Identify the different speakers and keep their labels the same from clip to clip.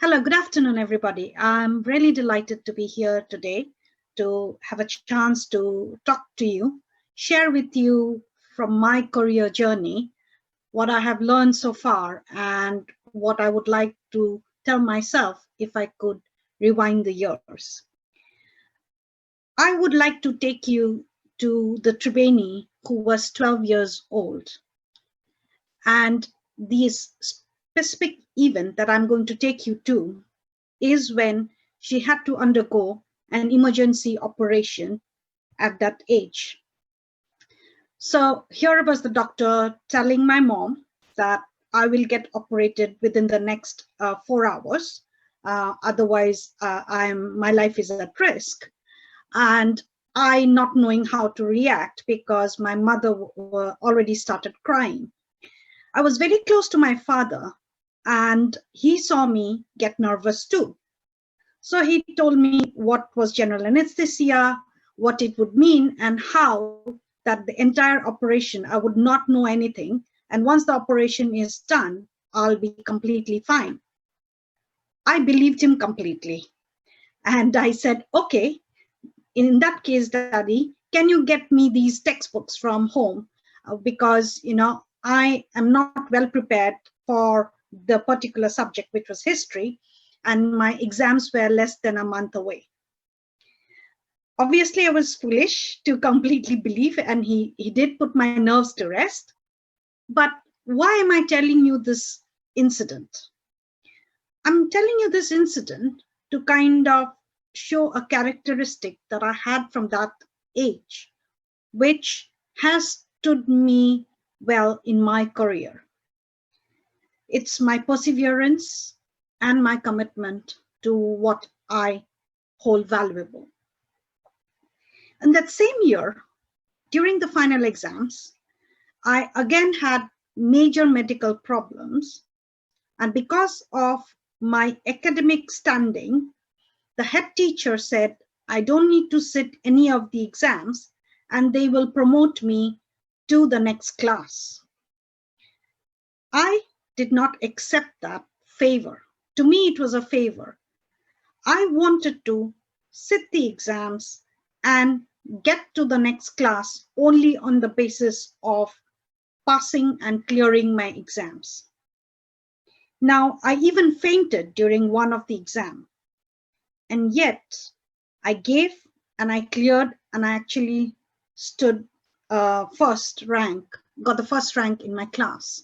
Speaker 1: Hello, good afternoon, everybody. I'm really delighted to be here today to have a chance to talk to you, share with you from my career journey, what I have learned so far and what I would like to tell myself if I could rewind the years. I would like to take you to the Tribeni who was 12 years old. And this specific event that I'm going to take you to is when she had to undergo an emergency operation at that age. So here was the doctor telling my mom that I will get operated within the next 4 hours. Otherwise, my life is at risk. And I not knowing how to react because my mother already started crying. I was very close to my father and he saw me get nervous too. So he told me what was general anesthesia, what it would mean, and how that the entire operation, I would not know anything. And once the operation is done, I'll be completely fine. I believed him completely. And I said, okay, in that case, Daddy, can you get me these textbooks from home? Because, I am not well prepared for the particular subject, which was history. And my exams were less than a month away. Obviously, I was foolish to completely believe, and he did put my nerves to rest. But why am I telling you this incident? I'm telling you this incident to kind of show a characteristic that I had from that age, which has stood me well in my career. It's my perseverance and my commitment to what I hold valuable. And that same year, during the final exams, I again had major medical problems. And because of my academic standing, the head teacher said, I don't need to sit any of the exams and they will promote me to the next class. I did not accept that favor. To me, it was a favor. I wanted to sit the exams and get to the next class only on the basis of passing and clearing my exams. Now, I even fainted during one of the exams. And yet, I gave and I cleared and I actually stood first rank, got the first rank in my class.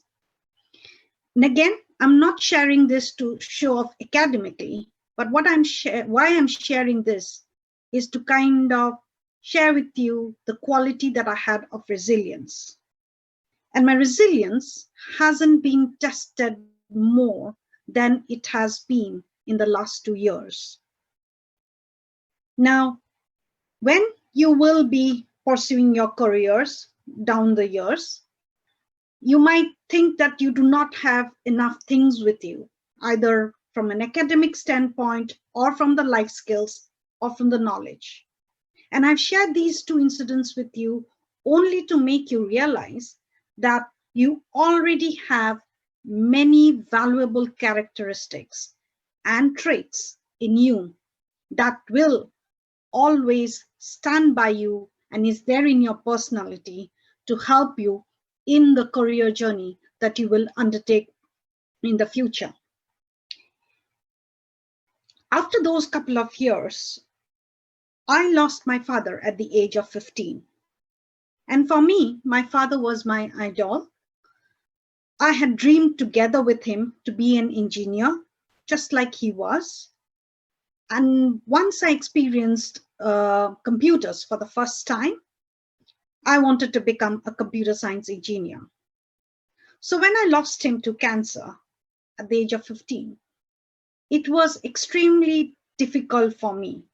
Speaker 1: And again, I'm not sharing this to show off academically, but why I'm sharing this is to kind of share with you the quality that I had of resilience. And my resilience hasn't been tested more than it has been in the last 2 years. Now, when you will be pursuing your careers down the years, you might think that you do not have enough things with you, either from an academic standpoint or from the life skills or from the knowledge. And I've shared these two incidents with you only to make you realize that you already have many valuable characteristics and traits in you that will always stand by you and is there in your personality to help you in the career journey that you will undertake in the future. After those couple of years, I lost my father at the age of 15. And for me, my father was my idol. I had dreamed together with him to be an engineer, just like he was. And once I experienced computers for the first time, I wanted to become a computer science engineer. So when I lost him to cancer at the age of 15, it was extremely difficult for me.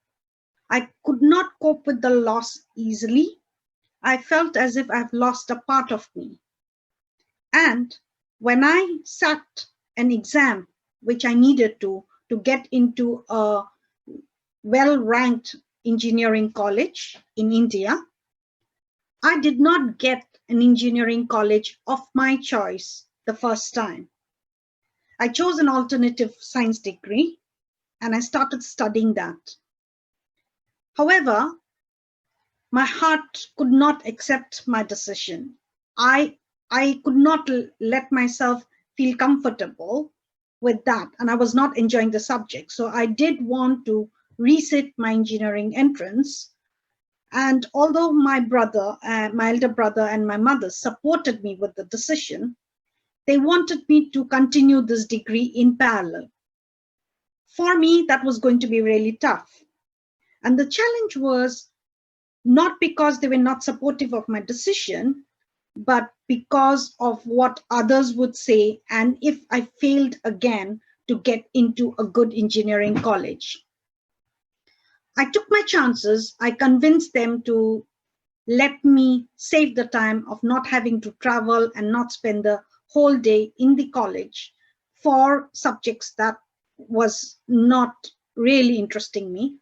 Speaker 1: I could not cope with the loss easily. I felt as if I've lost a part of me. And when I sat an exam, which I needed to get into a well-ranked engineering college in India, I did not get an engineering college of my choice the first time. I chose an alternative science degree and I started studying that. However, my heart could not accept my decision. I could not let myself feel comfortable with that, and I was not enjoying the subject. So I did want to resit my engineering entrance. And although my brother, my elder brother and my mother supported me with the decision, they wanted me to continue this degree in parallel. For me, that was going to be really tough. And the challenge was not because they were not supportive of my decision, but because of what others would say, and if I failed again to get into a good engineering college. I took my chances. I convinced them to let me save the time of not having to travel and not spend the whole day in the college for subjects that was not really interesting me.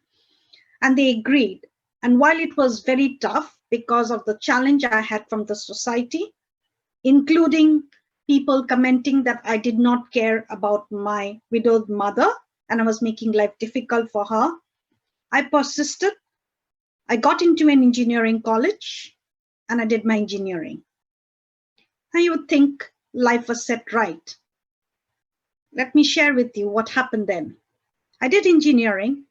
Speaker 1: And they agreed. And while it was very tough because of the challenge I had from the society, including people commenting that I did not care about my widowed mother and I was making life difficult for her, I persisted. I got into an engineering college and I did my engineering. Now you would think life was set right. Let me share with you what happened then. I did engineering.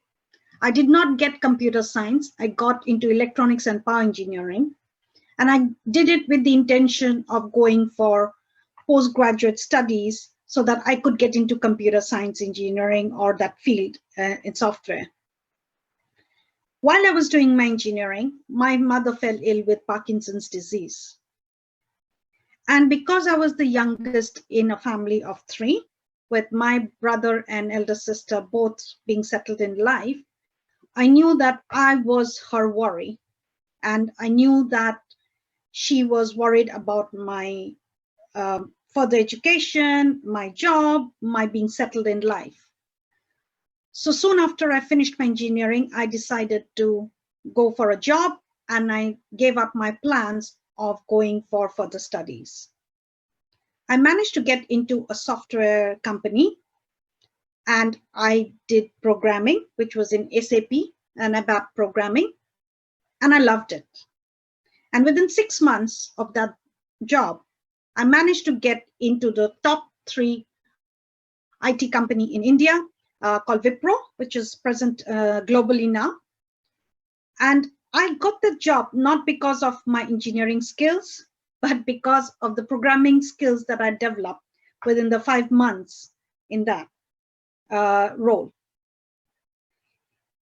Speaker 1: I did not get computer science. I got into electronics and power engineering. And I did it with the intention of going for postgraduate studies so that I could get into computer science engineering or that field in software. While I was doing my engineering, my mother fell ill with Parkinson's disease. And because I was the youngest in a family of 3, with my brother and elder sister both being settled in life, I knew that I was her worry. And I knew that she was worried about my further education, my job, my being settled in life. So soon after I finished my engineering, I decided to go for a job and I gave up my plans of going for further studies. I managed to get into a software company and I did programming, which was in SAP and ABAP programming, and I loved it. And within 6 months of that job, I managed to get into the top 3 IT company in India called Wipro, which is present globally now. And I got the job not because of my engineering skills, but because of the programming skills that I developed within the 5 months in that role.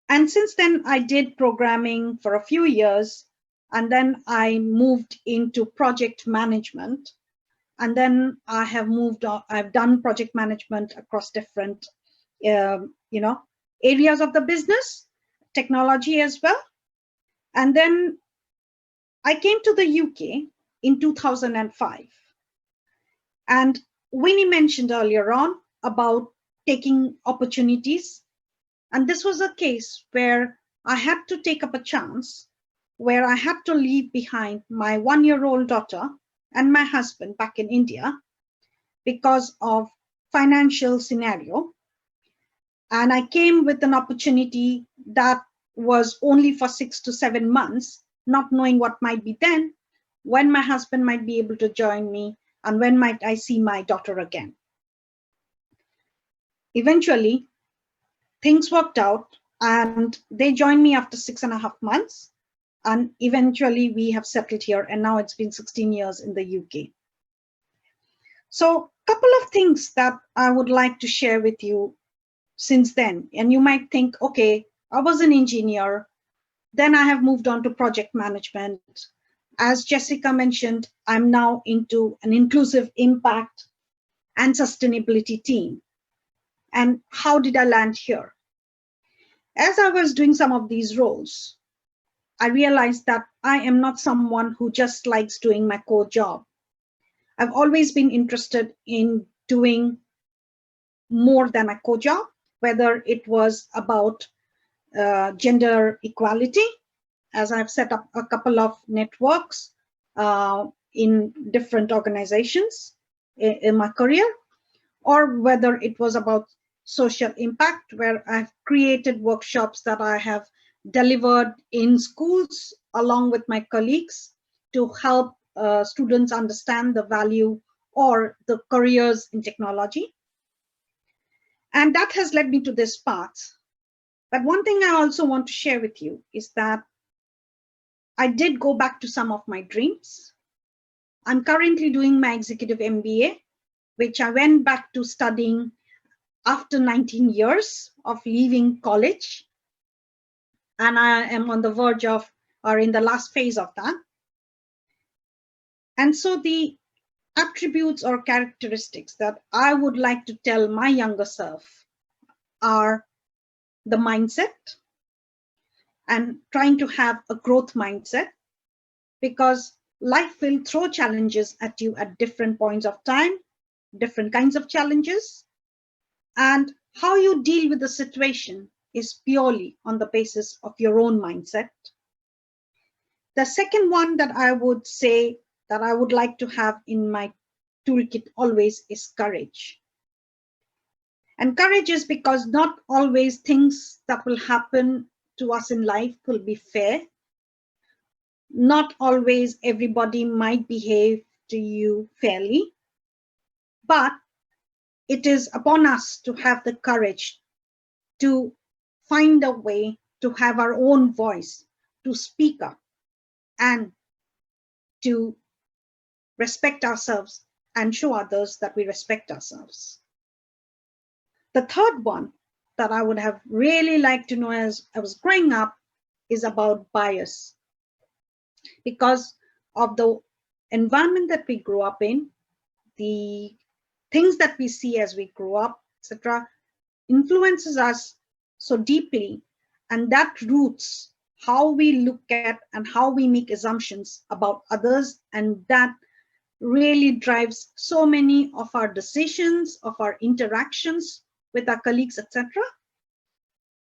Speaker 1: And since then, I did programming for a few years, and then I moved into project management. And then I have moved on, I've done project management across different, areas of the business, technology as well. And then I came to the UK in 2005. And Winnie mentioned earlier on about taking opportunities. And this was a case where I had to take up a chance, where I had to leave behind my 1-year-old daughter and my husband back in India because of financial scenario. And I came with an opportunity that was only for 6 to 7 months, not knowing what might be then, when my husband might be able to join me, and when might I see my daughter again. Eventually, things worked out and they joined me after 6.5 months. And eventually we have settled here, and now it's been 16 years in the UK. So a couple of things that I would like to share with you since then. And you might think, okay, I was an engineer, then I have moved on to project management. As Jessica mentioned, I'm now into an inclusive impact and sustainability team. And how did I land here? As I was doing some of these roles, I realized that I am not someone who just likes doing my core job. I've always been interested in doing more than my core job, whether it was about gender equality, as I've set up a couple of networks in different organizations in my career, or whether it was about social impact, where I've created workshops that I have delivered in schools along with my colleagues to help students understand the value or the careers in technology. And that has led me to this path. But one thing I also want to share with you is that I did go back to some of my dreams. I'm currently doing my executive MBA, which I went back to studying after 19 years of leaving college. And I am on the verge of, or in the last phase of that. And so the attributes or characteristics that I would like to tell my younger self are the mindset and trying to have a growth mindset, because life will throw challenges at you at different points of time, different kinds of challenges, and how you deal with the situation is purely on the basis of your own mindset. The second one that I would say that I would like to have in my toolkit always is courage. And courage is because not always things that will happen to us in life will be fair. Not always everybody might behave to you fairly, but it is upon us to have the courage to find a way to have our own voice, to speak up, and to respect ourselves and show others that we respect ourselves. The third one that I would have really liked to know as I was growing up is about bias. Because of the environment that we grew up in, the things that we see as we grow up, etc., influences us so deeply, and that roots how we look at and how we make assumptions about others, and that really drives so many of our decisions, of our interactions with our colleagues, etc.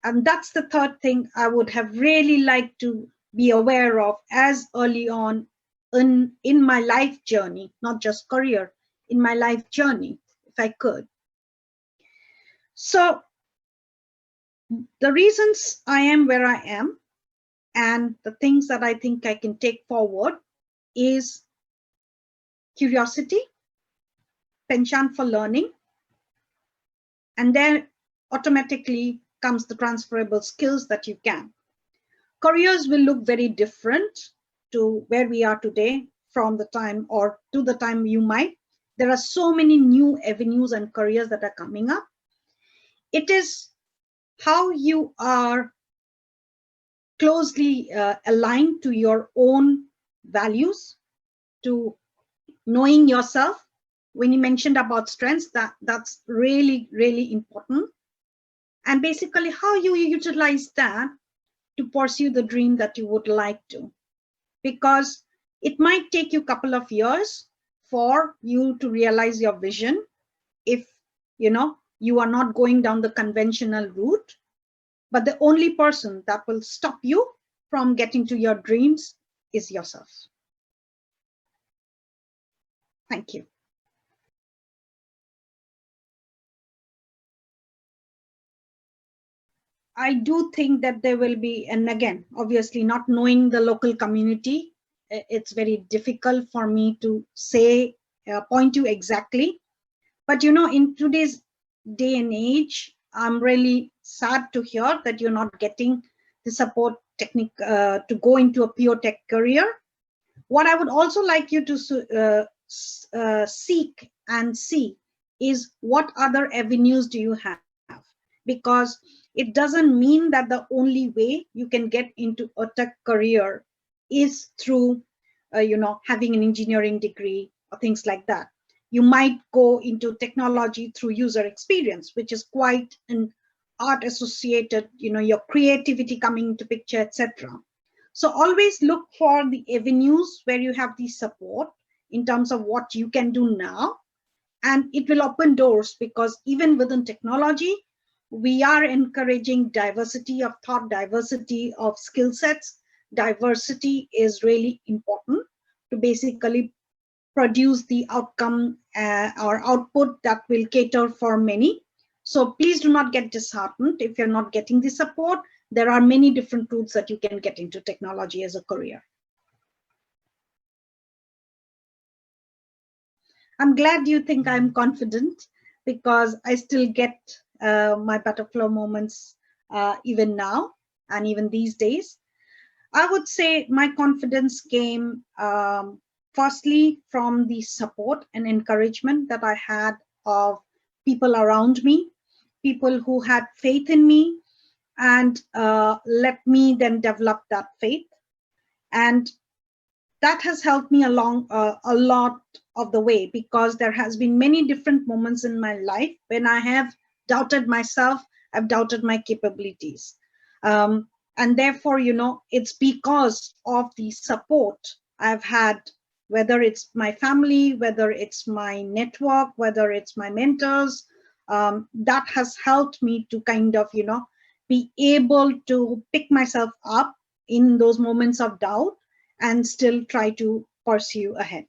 Speaker 1: And that's the third thing I would have really liked to be aware of as early on in my life journey, not just career, in my life journey, if I could. So the reasons I am where I am and the things that I think I can take forward is curiosity, penchant for learning, and then automatically comes the transferable skills that you can. Careers will look very different to where we are today from the time or to the time you might. There are so many new avenues and careers that are coming up. It is how you are closely aligned to your own values, to knowing yourself. When you mentioned about strengths, that's really, really important. And basically how you utilize that to pursue the dream that you would like to. Because it might take you a couple of years for you to realize your vision if you are not going down the conventional route. But the only person that will stop you from getting to your dreams is yourself. Thank you. I do think that there will be, and again, obviously not knowing the local community, it's very difficult for me to say, point you exactly. But in today's day and age, I'm really sad to hear that you're not getting the support technique to go into a pure tech career. What I would also like you to seek and see is what other avenues do you have, because it doesn't mean that the only way you can get into a tech career is through having an engineering degree or things like that. You might go into technology through user experience, which is quite an art associated, your creativity coming into picture, etc. So always look for the avenues where you have the support in terms of what you can do now, and it will open doors, because even within technology, we are encouraging diversity of thought, diversity of skill sets. Diversity is really important to basically produce the outcome or output that will cater for many. So please do not get disheartened if you're not getting the support. There are many different routes that you can get into technology as a career. I'm glad you think I'm confident, because I still get my butterfly moments even now and even these days. I would say my confidence came firstly from the support and encouragement that I had of people around me, people who had faith in me and let me then develop that faith. And that has helped me along a lot of the way, because there has been many different moments in my life when I have doubted myself, I've doubted my capabilities. And therefore, it's because of the support I've had, whether it's my family, whether it's my network, whether it's my mentors, that has helped me to kind of, be able to pick myself up in those moments of doubt and still try to pursue ahead.